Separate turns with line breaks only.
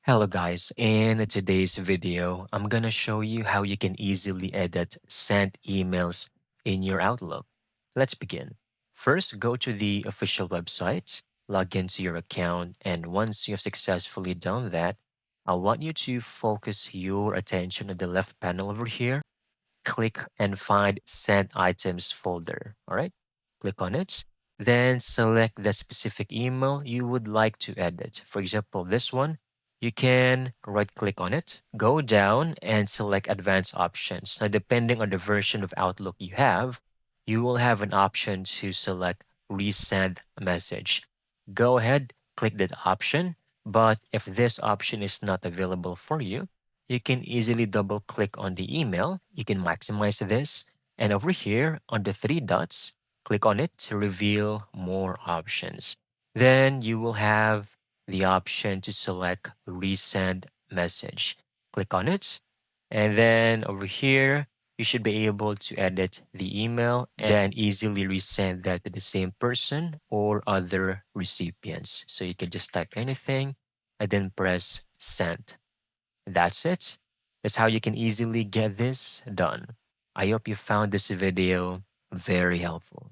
Hello guys, in today's video, I'm gonna show you how you can easily edit sent emails in your Outlook. Let's begin. First, go to the official website, log into your account, and once you've successfully done that, I want you to focus your attention on the left panel over here. Click and find Sent Items folder. All right, click on it. Then select the specific email you would like to edit. For example, this one, you can right click on it, go down and select Advanced Options. Now, depending on the version of Outlook you have, you will have an option to select Resend Message. Go ahead, click that option. But if this option is not available for you, you can easily double click on the email. You can maximize this. And over here on the three dots, click on it to reveal more options. Then you will have the option to select resend message. Click on it. And then over here, you should be able to edit the email and then easily resend that to the same person or other recipients. So you can just type anything and then press send. That's it. That's how you can easily get this done. I hope you found this video very helpful.